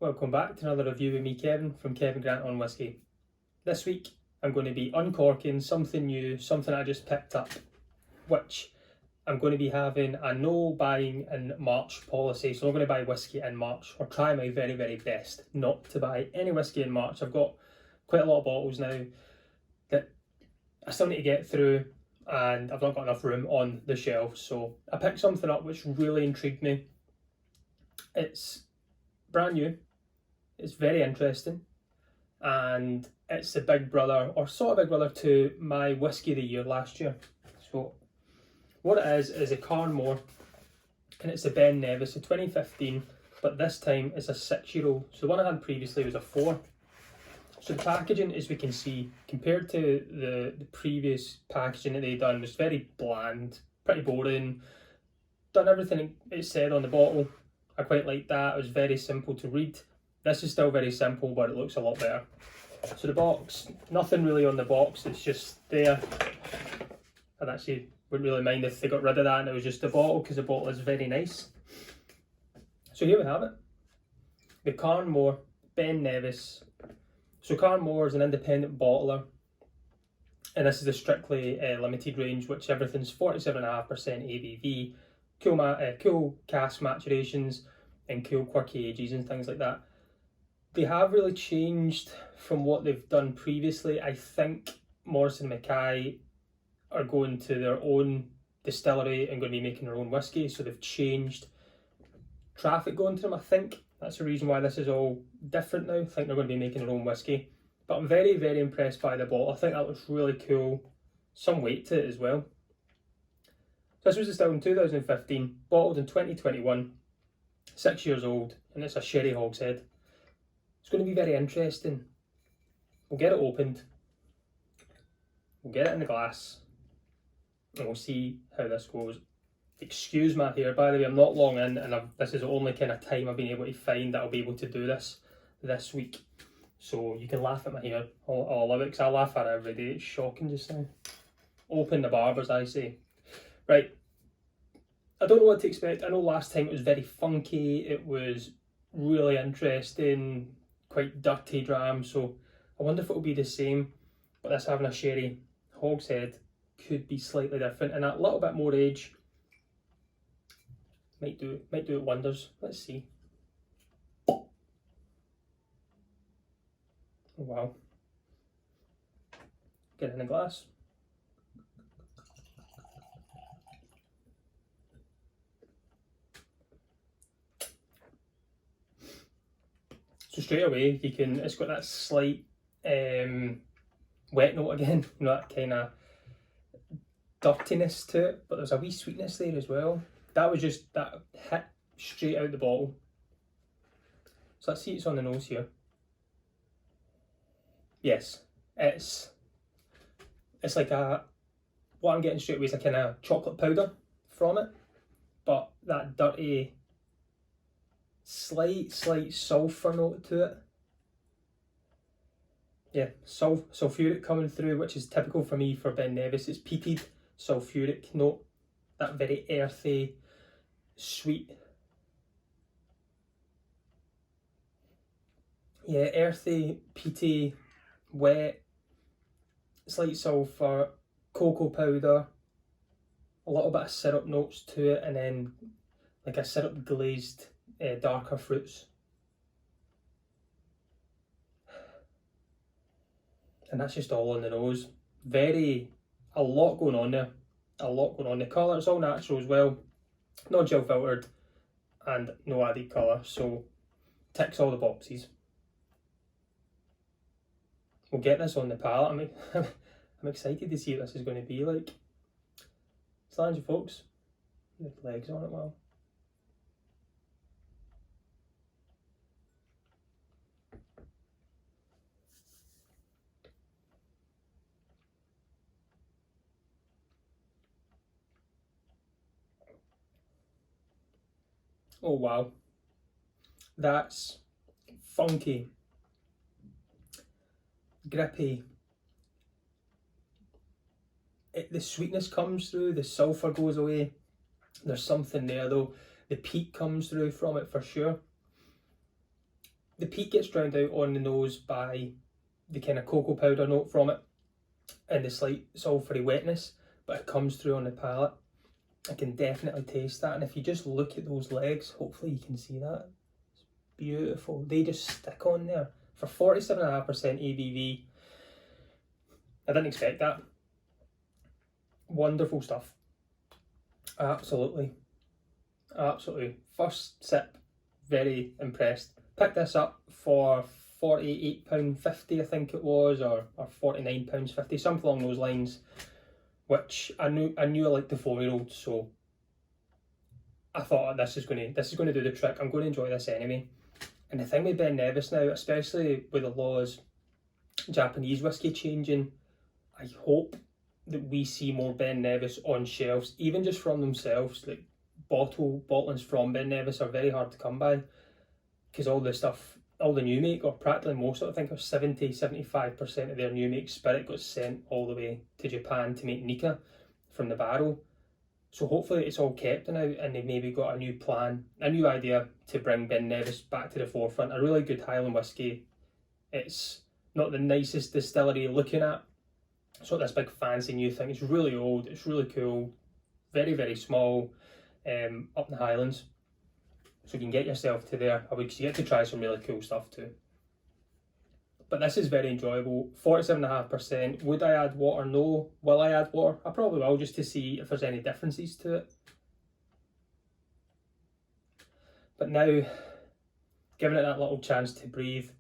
Welcome back to another review with me, Kevin, from Kevin Grant on Whiskey. This week I'm going to be uncorking something new, something I just picked up, which I'm going to be having a no buying in March policy. So I'm going to buy whiskey in March, or try my very, very best not to buy any whiskey in March. I've got quite a lot of bottles now that I still need to get through, and I've not got enough room on the shelf. So I picked something up which really intrigued me. It's brand new. It's very interesting, and it's the big brother, or sort of big brother, to my whiskey of the year last year. So what it is a Carn, and it's a Ben Nevis, a 2015, but this time it's a 6-year-old. So the one I had previously was a 4. So the packaging, as we can see, compared to the previous packaging that they'd done, was very bland, pretty boring, done everything it said on the bottle. I quite liked that. It was very simple to read. This is still very simple, but it looks a lot better. So the box, nothing really on the box, it's just there. I'd actually wouldn't really mind if they got rid of that and it was just the bottle, because the bottle is very nice. So here we have it. The Carn Ben Nevis. So Carn is an independent bottler, and this is the strictly limited range, which everything's 47.5% ABV, cool cask maturations, and cool quirky ages and things like that. They have really changed from what they've done previously. I think Morrison Mackay are going to their own distillery and going to be making their own whiskey, so they've changed traffic going to them. I think that's the reason why this is all different now. I think they're going to be making their own whiskey. But I'm very, very impressed by the bottle. I think that looks really cool. Some weight to it as well. So this was distilled in 2015, bottled in 2021, 6 years old, and it's a sherry hogshead. It's going to be very interesting. We'll get it opened, we'll get it in the glass, and we'll see how this goes. Excuse my hair, by the way, I'm not long in, and this is the only kind of time I've been able to find that I'll be able to do this week. So you can laugh at my hair. I'll love it, because I laugh at it every day. It's shocking just now. Open the barbers, I say. Right, I don't know what to expect. I know last time it was very funky, it was really interesting, quite dirty dram, so I wonder if it'll be the same. But this having a sherry hogshead could be slightly different, and a little bit more age might do it wonders. Let's see. Oh wow. Get it in a glass. So straight away you can, it's got that slight wet note again, you know, that kind of dirtiness to it, but there's a wee sweetness there as well. That was just, that hit straight out the bottle. So let's see, it's on the nose here. Yes, it's like what I'm getting straight away is a kind of chocolate powder from it, but that dirty, slight sulphur note to it. Yeah, sulphuric coming through, which is typical for me for Ben Nevis. It's peated sulphuric note, that very earthy, sweet. Yeah, earthy, peaty, wet, slight sulphur, cocoa powder, a little bit of syrup notes to it, and then like a syrup glazed darker fruits. And that's just all on the nose. A lot going on there. The colour, it's all natural as well. No gel filtered and no added colour, so ticks all the boxes. We'll get this on the palate. I'm excited to see what this is going to be like. Slange, folks. The legs on it, well. Oh wow, that's funky, grippy. The sweetness comes through, the sulphur goes away. There's something there though. The peat comes through from it for sure. the peat gets drowned out on the nose by the kind of cocoa powder note from it and the slight sulphury wetness, but it comes through on the palate. I can definitely taste that, and if you just look at those legs, hopefully you can see that. It's beautiful. They just stick on there. For 47.5% ABV, I didn't expect that. Wonderful stuff. Absolutely. Absolutely. First sip, very impressed. Picked this up for £48.50, I think it was, or £49.50, something along those lines. Which I knew I liked the 4-year-old, so I thought this is going to do the trick. I'm going to enjoy this anyway. And the thing with Ben Nevis now, especially with the laws, Japanese whiskey changing, I hope that we see more Ben Nevis on shelves, even just from themselves. Like bottlings from Ben Nevis are very hard to come by, because all the new make, or practically most of it, I think of 70-75% of their new make spirit got sent all the way to Japan to make Nika from the barrel. So hopefully it's all kept now, and they've maybe got a new plan, a new idea to bring Ben Nevis back to the forefront. A really good Highland whiskey. It's not the nicest distillery looking at. It's not this big fancy new thing. It's really old, it's really cool, very, very small, up in the Highlands. So you can get yourself to there. I would get to try some really cool stuff too. But this is very enjoyable. 47.5%. Would I add water? No. Will I add water? I probably will, just to see if there's any differences to it. But now, giving it that little chance to breathe,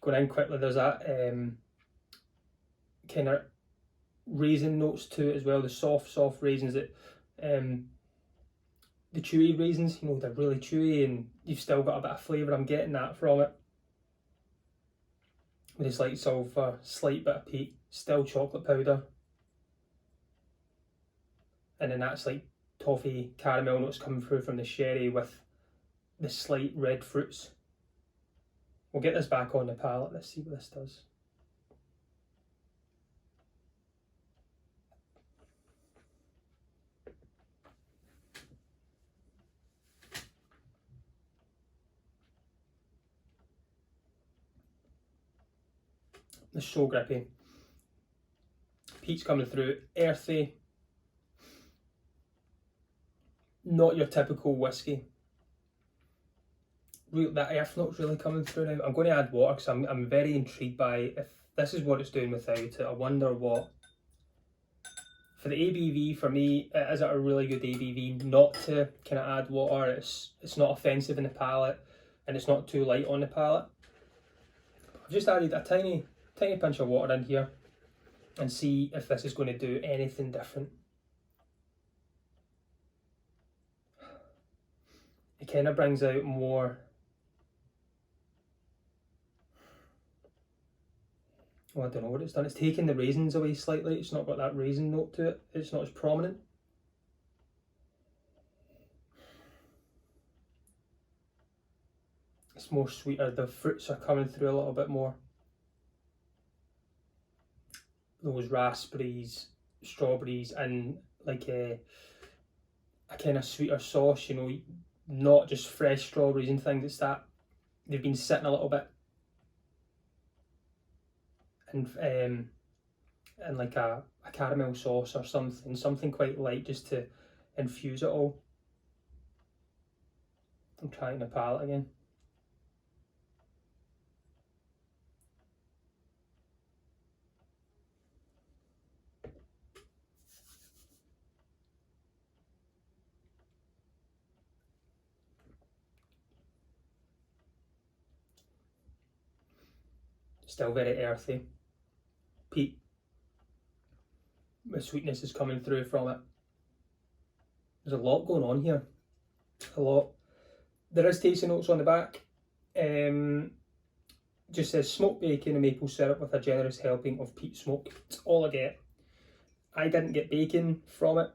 going in quickly, there's that kind of raisin notes to it as well. The soft raisins that the chewy raisins, you know, they're really chewy and you've still got a bit of flavour. I'm getting that from it. With a slight sulphur, slight bit of peat, still chocolate powder. And then that slight toffee caramel notes coming through from the sherry with the slight red fruits. We'll get this back on the palate, let's see what this does. It's so grippy. Peat's coming through, earthy. Not your typical whiskey. That earth note's really coming through now. I'm going to add water because I'm very intrigued by if this is what it's doing without it. I wonder what. For the ABV, for me, it is a really good ABV not to kind of add water. It's not offensive in the palate and it's not too light on the palate. I've just added a tiny pinch of water in here and see if this is going to do anything different. It kind of brings out more, well, I don't know what it's done. It's taken the raisins away slightly. It's not got that raisin note to it. It's not as prominent. It's more sweeter. The fruits are coming through a little bit more. Those raspberries, strawberries, and like a kind of sweeter sauce, you know, not just fresh strawberries and things. It's that they've been sitting a little bit, and like a caramel sauce or something quite light, just to infuse it all. I'm trying the palate again. Still very earthy. Peat. The sweetness is coming through from it. There's a lot going on here. A lot. There is tasting notes on the back. Just says smoked bacon and maple syrup with a generous helping of peat smoke. It's all I get. I didn't get bacon from it.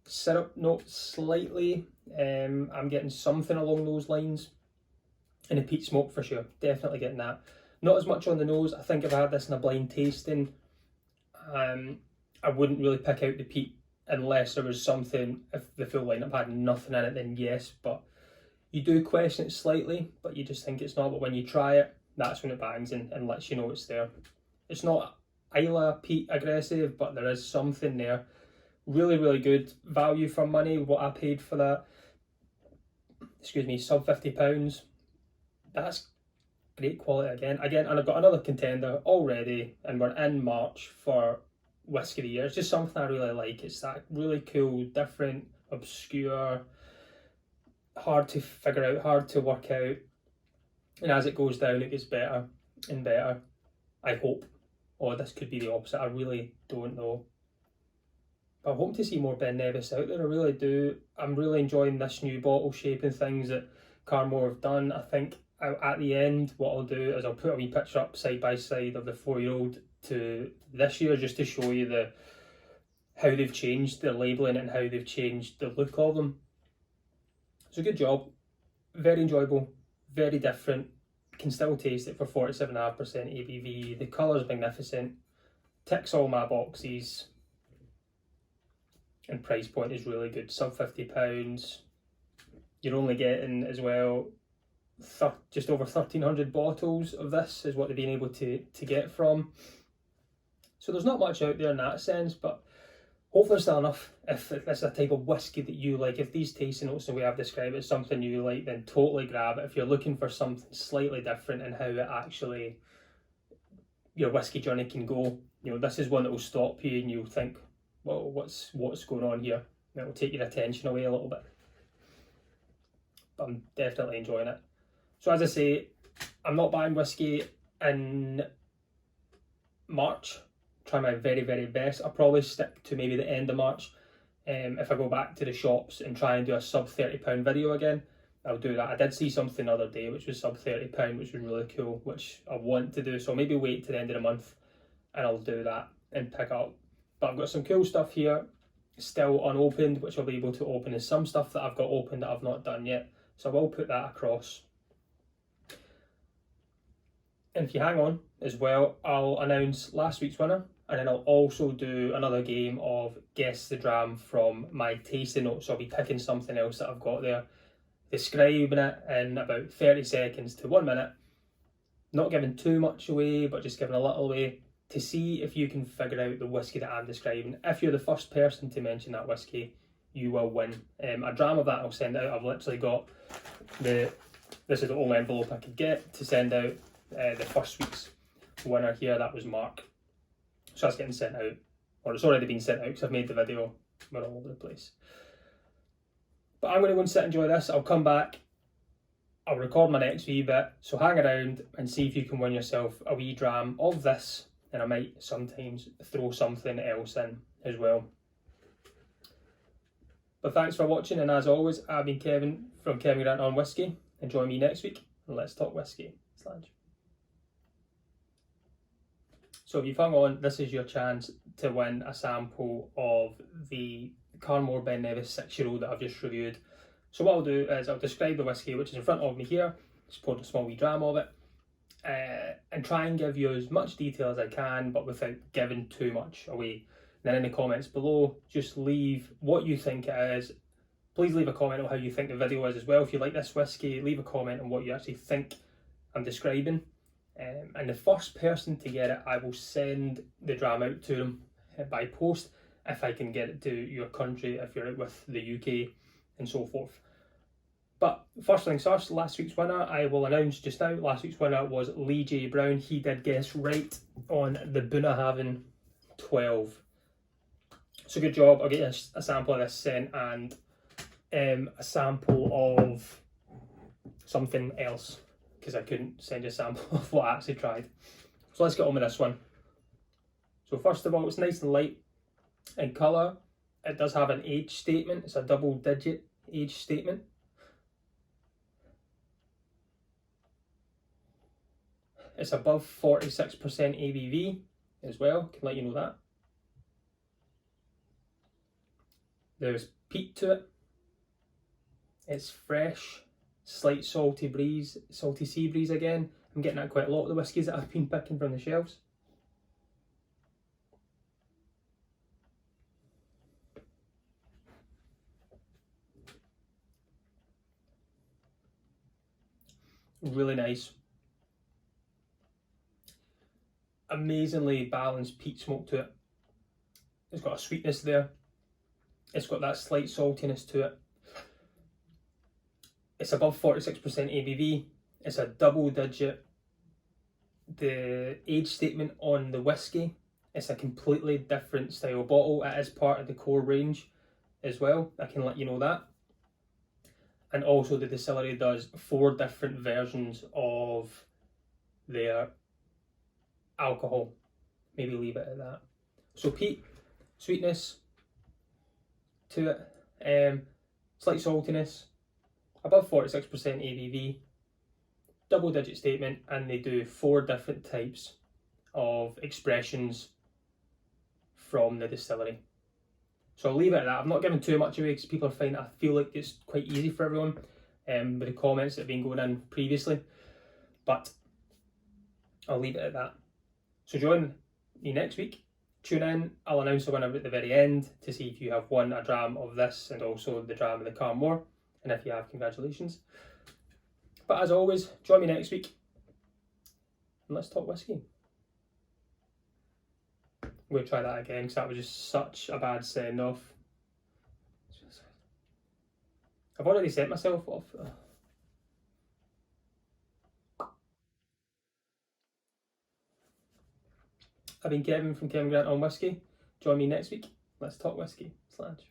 Syrup note slightly. I'm getting something along those lines. And the peat smoke for sure. Definitely getting that. Not as much on the nose. I think if I had this in a blind tasting, I wouldn't really pick out the peat unless there was something. If the full lineup had nothing in it, then yes. But You do question it slightly, but you just think it's not. But when you try it, that's when it bangs and lets you know it's there. It's not Isla peat aggressive, but there is something there. Really, really good value for money. What I paid for that, excuse me, sub £50. That's great quality again. And I've got another contender already, and we're in March for Whiskey of the Year. It's just something I really like. It's that really cool, different, obscure, hard to figure out, hard to work out. And as it goes down, it gets better and better, I hope. Or this could be the opposite, I really don't know. But I hope to see more Ben Nevis out there, I really do. I'm really enjoying this new bottle shape and things that Carn have done. I think at the end, what I'll do is I'll put a wee picture up side by side of the 4-year-old to this year, just to show you how they've changed the labelling and how they've changed the look of them. It's a good job, very enjoyable, very different. Can still taste it for 47.5% ABV. The colour's magnificent, ticks all my boxes, and price point is really good, sub £50. You're only getting as well just over 1,300 bottles of this is what they've been able to get from. So there's not much out there in that sense, but hopefully there's still enough. If this is a type of whiskey that you like, if these tasting notes and the way I've described it is something you like, then totally grab it. If you're looking for something slightly different and how it actually, your whiskey journey can go, this is one that will stop you and you'll think, well, what's going on here? It will take your attention away a little bit. But I'm definitely enjoying it. So as I say, I'm not buying whiskey in March. Try my very, very best. I'll probably stick to maybe the end of March. If I go back to the shops and try and do a sub £30 video again, I'll do that. I did see something the other day which was sub £30, which was really cool, which I want to do. So maybe wait to the end of the month and I'll do that and pick up. But I've got some cool stuff here still unopened, which I'll be able to open, and some stuff that I've got open that I've not done yet. So I will put that across. And if you hang on as well, I'll announce last week's winner, and then I'll also do another game of Guess the Dram from my tasting notes. So I'll be picking something else that I've got there, describing it in about 30 seconds to 1 minute, not giving too much away, but just giving a little away, to see if you can figure out the whiskey that I'm describing. If you're the first person to mention that whiskey, you will win. A dram of that I'll send out. I've literally got this is the only envelope I could get to send out the first week's winner here. That was Mark. So that's getting sent out, or it's already been sent out because I've made the video. We're all over the place. But I'm going to go and sit and enjoy this. I'll come back. I'll record my next wee bit. So hang around and see if you can win yourself a wee dram of this. And I might sometimes throw something else in as well. But thanks for watching, and as always, I've been Kevin from Kevin Grant on Whiskey, and join me next week and let's talk whiskey. So if you've hung on, this is your chance to win a sample of the Carn Ben Nevis 6-year-old that I've just reviewed. So what I'll do is I'll describe the whiskey, which is in front of me here, just poured a small wee dram of it, and try and give you as much detail as I can, but without giving too much away. Then in the comments below, just leave what you think it is. Please leave a comment on how you think the video is as well. If you like this whiskey, leave a comment on what you actually think I'm describing. And the first person to get it, I will send the dram out to them by post, if I can get it to your country, if you're out with the UK and so forth. But first things first, last week's winner, I will announce just now. Last week's winner was Lee J. Brown. He did guess right on the Bunnahabhain 12. So good job. I'll get a sample of this sent, and a sample of something else, because I couldn't send you a sample of what I actually tried. So let's get on with this one. So first of all, it's nice and light in colour. It does have an age statement. It's a double-digit age statement. It's above 46% ABV as well, can let you know that. There's peat to it. It's fresh, slight salty breeze, salty sea breeze again. I'm getting that quite a lot of the whiskies that I've been picking from the shelves. Really nice. Amazingly balanced peat smoke to it. It's got a sweetness there. It's got that slight saltiness to it. It's above 46% ABV. It's a double digit. The age statement on the whiskey, it's a completely different style bottle. It is part of the core range as well. I can let you know that. And also the distillery does 4 different versions of their alcohol. Maybe leave it at that. So peat, sweetness to it, slight saltiness, above 46% ABV, double digit statement, and they do 4 different types of expressions from the distillery. So I'll leave it at that. I've not given too much away because people are finding, I feel like it's quite easy for everyone with the comments that have been going in previously, but I'll leave it at that. So join me next week. Tune in. I'll announce the winner at the very end to see if you have won a dram of this and also the dram of the Carn. And if you have, congratulations. But as always, join me next week and let's talk whiskey. I'm going to try that again because that was just such a bad send off. I've already sent myself off. I've been Kevin from Kevin Grant on Whiskey. Join me next week. Let's talk whiskey. Slange.